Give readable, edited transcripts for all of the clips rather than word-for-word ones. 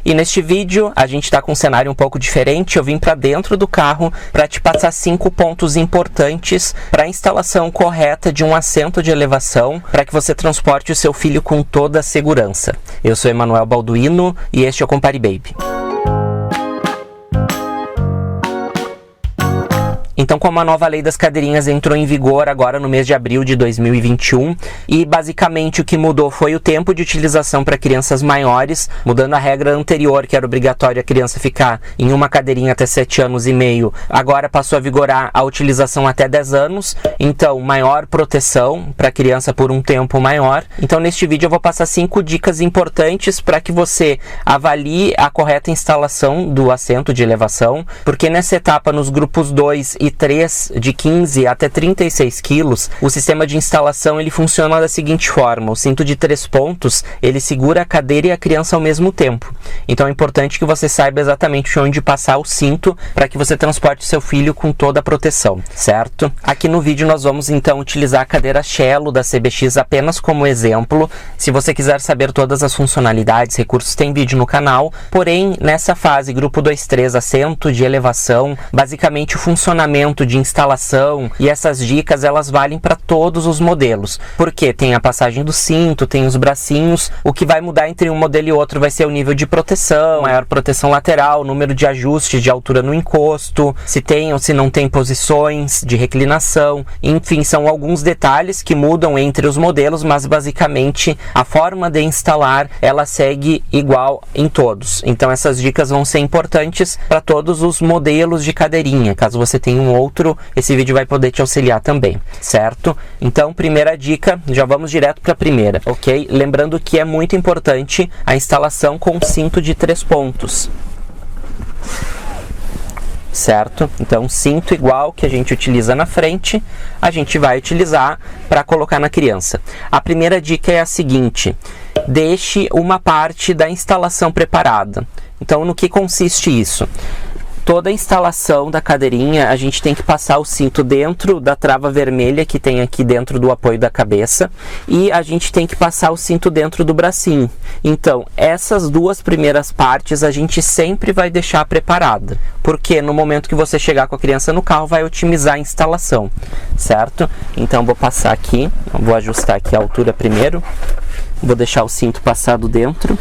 E neste vídeo a gente está com um cenário um pouco diferente. Eu vim para dentro do carro para te passar 5 pontos importantes para a instalação correta de um assento de elevação para que você transporte o seu filho com toda a segurança. Eu sou Emanuel Balduino e este é o Compare Baby. Então, como a nova lei das cadeirinhas entrou em vigor agora no mês de abril de 2021, e basicamente o que mudou foi o tempo de utilização para crianças maiores, mudando a regra anterior, que era obrigatório a criança ficar em uma cadeirinha até 7 anos e meio, agora passou a vigorar a utilização até 10 anos, então maior proteção para a criança por um tempo maior. Então, neste vídeo eu vou passar 5 dicas importantes para que você avalie a correta instalação do assento de elevação, porque nessa etapa, nos grupos 2 e 3, de 15 até 36 quilos, o sistema de instalação ele funciona da seguinte forma: o cinto de 3 pontos, ele segura a cadeira e a criança ao mesmo tempo. Então é importante que você saiba exatamente onde passar o cinto para que você transporte seu filho com toda a proteção, certo? Aqui no vídeo nós vamos então utilizar a cadeira Cello da CBX apenas como exemplo. Se você quiser saber todas as funcionalidades, recursos, tem vídeo no canal. Porém, nessa fase, grupo 2-3, assento de elevação, basicamente o funcionamento de instalação e essas dicas elas valem para todos os modelos, porque tem a passagem do cinto, tem os bracinhos. O que vai mudar entre um modelo e outro vai ser o nível de proteção, maior proteção lateral, número de ajustes de altura no encosto, se tem ou se não tem posições de reclinação, enfim, são alguns detalhes que mudam entre os modelos, mas basicamente a forma de instalar ela segue igual em todos. Então essas dicas vão ser importantes para todos os modelos de cadeirinha. Caso você tenha um outro, esse vídeo vai poder te auxiliar também, certo? Então, primeira dica, já vamos direto para a primeira, ok? Lembrando que é muito importante a instalação com cinto de 3 pontos, certo? Então, cinto igual que a gente utiliza na frente, a gente vai utilizar para colocar na criança. A primeira dica é a seguinte: deixe uma parte da instalação preparada. Então, no que consiste isso? Toda a instalação da cadeirinha, a gente tem que passar o cinto dentro da trava vermelha que tem aqui dentro do apoio da cabeça, e a gente tem que passar o cinto dentro do bracinho. Então, essas duas primeiras partes a gente sempre vai deixar preparada, porque no momento que você chegar com a criança no carro, vai otimizar a instalação, certo? Então, vou passar aqui, vou ajustar aqui a altura primeiro, vou deixar o cinto passado dentro,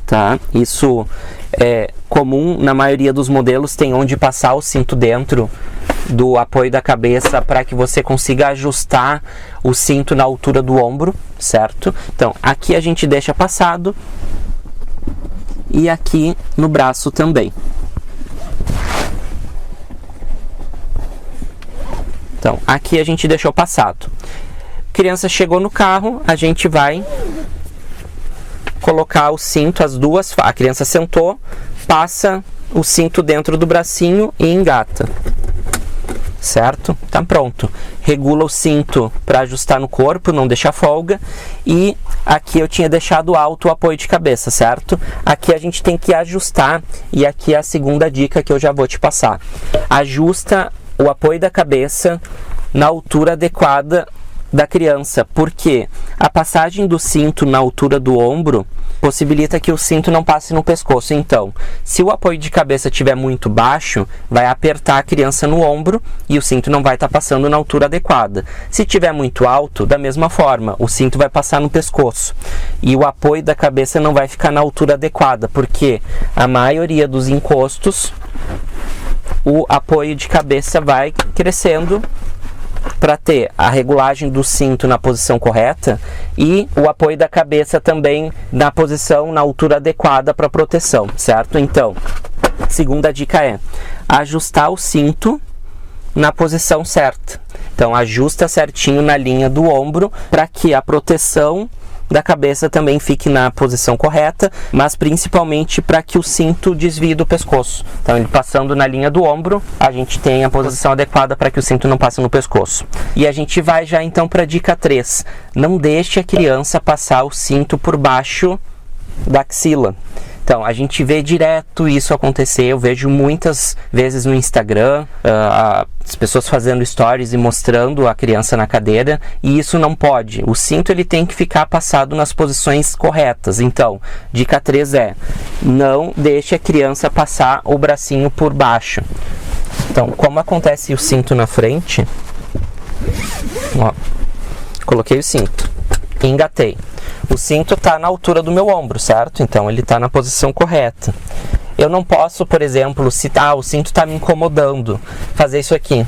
tá? Isso é comum na maioria dos modelos, tem onde passar o cinto dentro do apoio da cabeça para que você consiga ajustar o cinto na altura do ombro, certo? Então, aqui a gente deixa passado e aqui no braço também. Então, aqui a gente deixou passado. Criança chegou no carro, a gente vai colocar o cinto, a criança sentou, passa o cinto dentro do bracinho e engata, certo? Tá pronto. Regula o cinto para ajustar no corpo, não deixar folga, e aqui eu tinha deixado alto o apoio de cabeça, certo? Aqui a gente tem que ajustar, e aqui é a segunda dica que eu já vou te passar. Ajusta o apoio da cabeça na altura adequada da criança, porque a passagem do cinto na altura do ombro possibilita que o cinto não passe no pescoço. Então, se o apoio de cabeça estiver muito baixo, vai apertar a criança no ombro e o cinto não vai estar passando na altura adequada. Se estiver muito alto, da mesma forma, o cinto vai passar no pescoço e o apoio da cabeça não vai ficar na altura adequada, porque a maioria dos encostos, o apoio de cabeça vai crescendo para ter a regulagem do cinto na posição correta e o apoio da cabeça também na posição, na altura adequada para proteção, certo? Então, segunda dica é ajustar o cinto na posição certa. Então, ajusta certinho na linha do ombro para que a proteção da cabeça também fique na posição correta, mas principalmente para que o cinto desvie do pescoço. Então, ele passando na linha do ombro, a gente tem a posição adequada para que o cinto não passe no pescoço. E a gente vai já então para a dica 3. Não deixe a criança passar o cinto por baixo da axila. Então, a gente vê direto isso acontecer, eu vejo muitas vezes no Instagram, as pessoas fazendo stories e mostrando a criança na cadeira, e isso não pode. O cinto ele tem que ficar passado nas posições corretas. Então, dica 3 é, não deixe a criança passar o bracinho por baixo. Então, como acontece o cinto na frente, ó, coloquei o cinto, engatei. O cinto está na altura do meu ombro, certo? Então ele está na posição correta. Eu não posso, por exemplo, se o cinto está me incomodando, fazer isso aqui.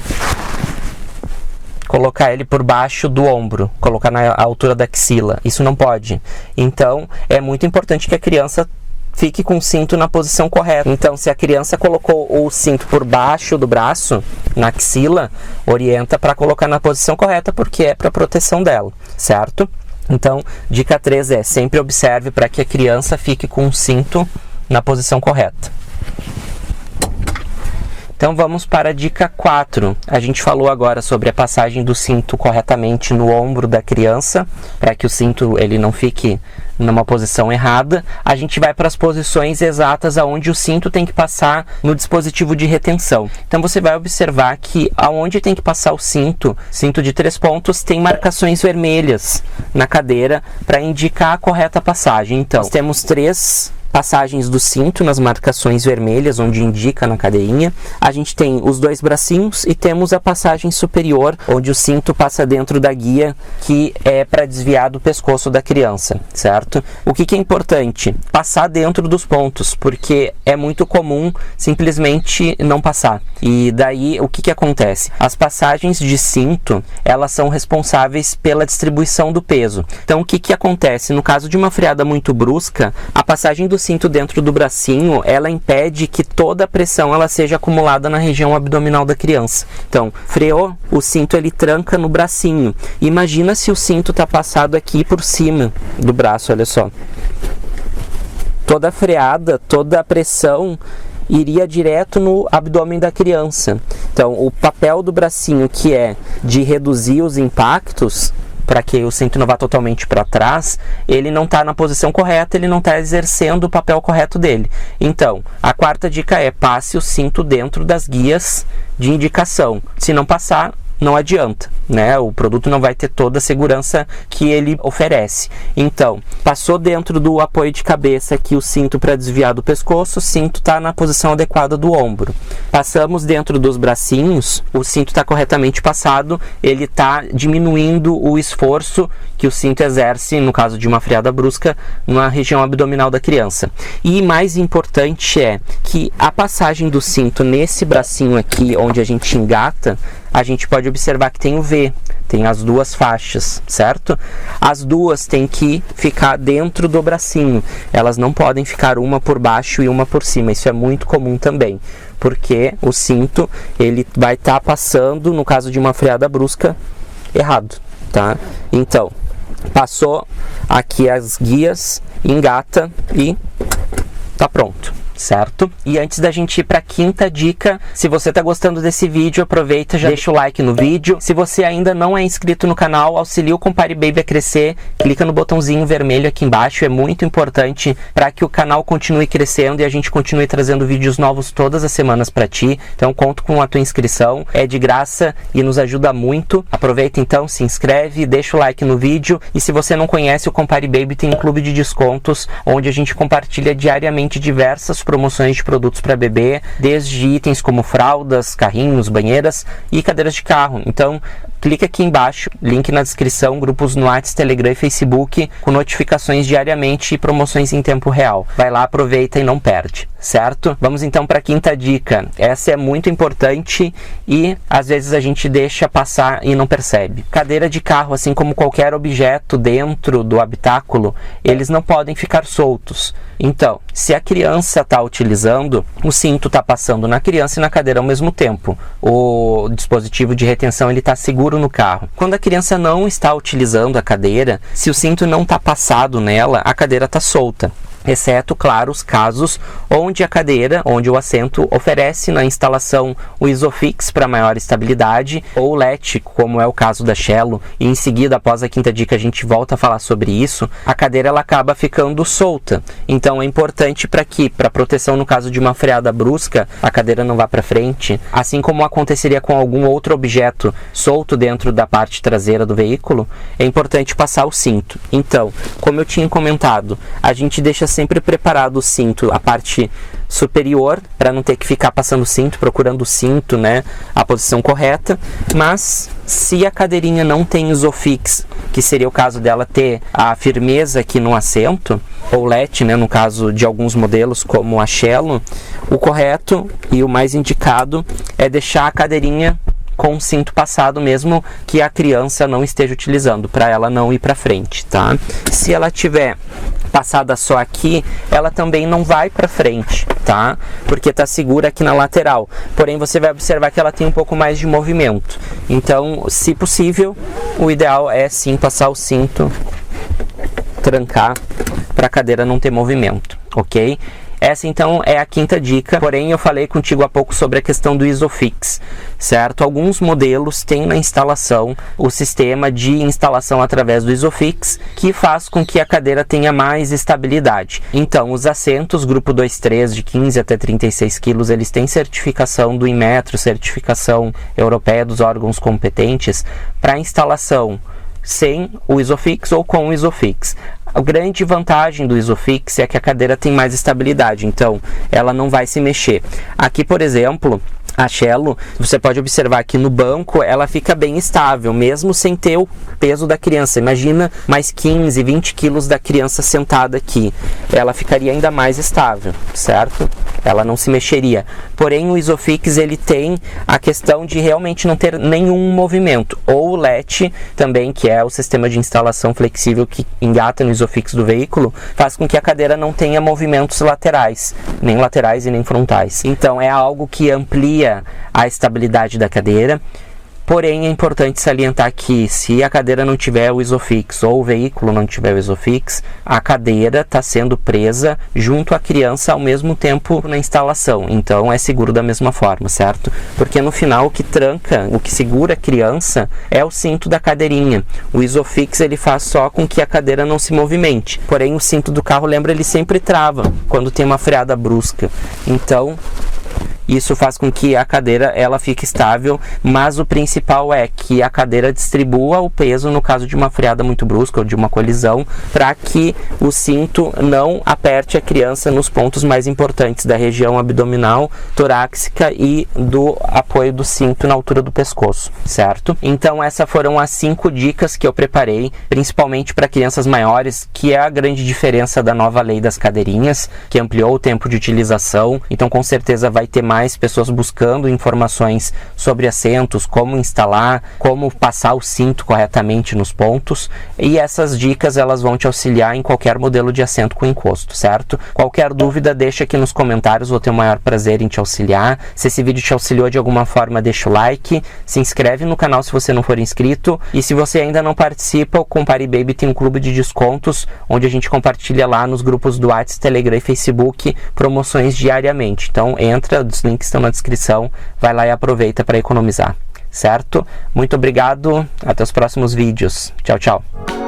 Colocar ele por baixo do ombro, colocar na altura da axila. Isso não pode. Então é muito importante que a criança fique com o cinto na posição correta. Então, se a criança colocou o cinto por baixo do braço, na axila, orienta para colocar na posição correta, porque é para proteção dela, certo? Então, dica 3 é, sempre observe para que a criança fique com o cinto na posição correta. Então vamos para a dica 4. A gente falou agora sobre a passagem do cinto corretamente no ombro da criança, para que o cinto ele não fique numa posição errada. A gente vai para as posições exatas aonde o cinto tem que passar no dispositivo de retenção. Então você vai observar que aonde tem que passar o cinto de 3 pontos, tem marcações vermelhas na cadeira para indicar a correta passagem. Então nós temos 3 passagens do cinto nas marcações vermelhas, onde indica na cadeirinha. A gente tem os 2 bracinhos e temos a passagem superior, onde o cinto passa dentro da guia, que é para desviar do pescoço da criança, certo? O que é importante? Passar dentro dos pontos, porque é muito comum simplesmente não passar. E daí, o que acontece? As passagens de cinto, elas são responsáveis pela distribuição do peso. Então, o que acontece? No caso de uma freada muito brusca, a passagem do cinto dentro do bracinho, ela impede que toda a pressão ela seja acumulada na região abdominal da criança. Então, freou, o cinto ele tranca no bracinho. Imagina se o cinto está passado aqui por cima do braço, olha só. Toda a freada, toda a pressão iria direto no abdômen da criança. Então, o papel do bracinho, que é de reduzir os impactos, para que o cinto não vá totalmente para trás, ele não está na posição correta, ele não está exercendo o papel correto dele. Então, a 4ª dica é, passe o cinto dentro das guias de indicação. Se não passar, não adianta, né? O produto não vai ter toda a segurança que ele oferece. Então, passou dentro do apoio de cabeça aqui o cinto para desviar do pescoço, o cinto está na posição adequada do ombro. Passamos dentro dos bracinhos, o cinto está corretamente passado, ele está diminuindo o esforço que o cinto exerce, no caso de uma freada brusca, na região abdominal da criança. E mais importante é que a passagem do cinto nesse bracinho aqui, onde a gente engata, a gente pode observar que tem o V, tem as 2 faixas, certo? As 2 têm que ficar dentro do bracinho, elas não podem ficar uma por baixo e uma por cima, isso é muito comum também, porque o cinto ele vai estar passando, no caso de uma freada brusca, errado, tá? Então, passou aqui as guias, engata e tá pronto. Certo? E antes da gente ir para a 5ª dica, se você está gostando desse vídeo, aproveita, já deixa o like no vídeo. Se você ainda não é inscrito no canal, auxilia o Compare Baby a crescer, clica no botãozinho vermelho aqui embaixo, é muito importante para que o canal continue crescendo e a gente continue trazendo vídeos novos todas as semanas para ti. Então conto com a tua inscrição, é de graça e nos ajuda muito. Aproveita então, se inscreve, deixa o like no vídeo, e se você não conhece o Compare Baby, tem um clube de descontos onde a gente compartilha diariamente diversas promoções de produtos para bebê, desde itens como fraldas, carrinhos, banheiras e cadeiras de carro. Então, clica aqui embaixo, link na descrição, grupos no WhatsApp, Telegram e Facebook, com notificações diariamente e promoções em tempo real. Vai lá, aproveita e não perde, certo? Vamos então para a 5ª dica. Essa é muito importante e às vezes a gente deixa passar e não percebe. Cadeira de carro, assim como qualquer objeto dentro do habitáculo, eles não podem ficar soltos. Então, se a criança está utilizando, o cinto está passando na criança e na cadeira ao mesmo tempo. O dispositivo de retenção ele está seguro no carro. Quando a criança não está utilizando a cadeira, se o cinto não está passado nela, a cadeira está solta. exceto, claro, os casos onde a cadeira, onde o assento oferece na instalação o Isofix para maior estabilidade, ou o LET, como é o caso da Shello, e em seguida, após a quinta dica, a gente volta a falar sobre isso. A cadeira ela acaba ficando solta, então é importante para proteção no caso de uma freada brusca, a cadeira não vá para frente, assim como aconteceria com algum outro objeto solto dentro da parte traseira do veículo, é importante passar o cinto. Então, como eu tinha comentado, a gente deixa sempre preparado o cinto, a parte superior, para não ter que ficar passando o cinto, procurando o cinto, né, a posição correta. Mas se a cadeirinha não tem Isofix, que seria o caso dela ter a firmeza aqui no assento, ou LET, né, no caso de alguns modelos como a Shello, o correto e o mais indicado é deixar a cadeirinha com o cinto passado, mesmo que a criança não esteja utilizando, para ela não ir para frente, tá? Se ela tiver passada só aqui, ela também não vai para frente, tá? Porque tá segura aqui na lateral. Porém, você vai observar que ela tem um pouco mais de movimento. Então, se possível, o ideal é sim passar o cinto, trancar, para a cadeira não ter movimento, ok? Essa então é a quinta dica, porém eu falei contigo há pouco sobre a questão do Isofix, certo? Alguns modelos têm na instalação o sistema de instalação através do Isofix, que faz com que a cadeira tenha mais estabilidade. Então, os assentos grupo 2.3 de 15 até 36 kg, eles têm certificação do Inmetro, certificação europeia dos órgãos competentes para instalação sem o Isofix ou com o Isofix. A grande vantagem do Isofix é que a cadeira tem mais estabilidade, então ela não vai se mexer. Aqui, por exemplo, a Shello, você pode observar que no banco ela fica bem estável, mesmo sem ter o peso da criança. Imagina mais 15, 20 quilos da criança sentada aqui. Ela ficaria ainda mais estável, certo? Ela não se mexeria. Porém, o Isofix, ele tem a questão de realmente não ter nenhum movimento. Ou o LET também, que é o sistema de instalação flexível que engata no Isofix do veículo, faz com que a cadeira não tenha movimentos laterais, nem laterais e nem frontais. Então, é algo que amplia a estabilidade da cadeira. Porém, é importante salientar que se a cadeira não tiver o Isofix ou o veículo não tiver o Isofix, a cadeira está sendo presa junto à criança ao mesmo tempo na instalação. Então, é seguro da mesma forma, certo? Porque no final o que tranca, o que segura a criança é o cinto da cadeirinha. O Isofix ele faz só com que a cadeira não se movimente. Porém, o cinto do carro, lembra, ele sempre trava quando tem uma freada brusca. Então, isso faz com que a cadeira ela fique estável, mas o principal é que a cadeira distribua o peso no caso de uma freada muito brusca ou de uma colisão, para que o cinto não aperte a criança nos pontos mais importantes da região abdominal, torácica e do apoio do cinto na altura do pescoço, certo? Então essas foram as 5 dicas que eu preparei, principalmente para crianças maiores, que é a grande diferença da nova lei das cadeirinhas, que ampliou o tempo de utilização. Então com certeza vai ter mais pessoas buscando informações sobre assentos, como instalar, como passar o cinto corretamente nos pontos, e essas dicas elas vão te auxiliar em qualquer modelo de assento com encosto, certo? Qualquer dúvida deixa aqui nos comentários, vou ter o maior prazer em te auxiliar. Se esse vídeo te auxiliou de alguma forma, deixa o like, se inscreve no canal se você não for inscrito, e se você ainda não participa, o Compare Baby tem um clube de descontos, onde a gente compartilha lá nos grupos do WhatsApp, Telegram e Facebook promoções diariamente. Então entra, os links estão na descrição, vai lá e aproveita para economizar, certo? Muito obrigado, até os próximos vídeos. Tchau, tchau.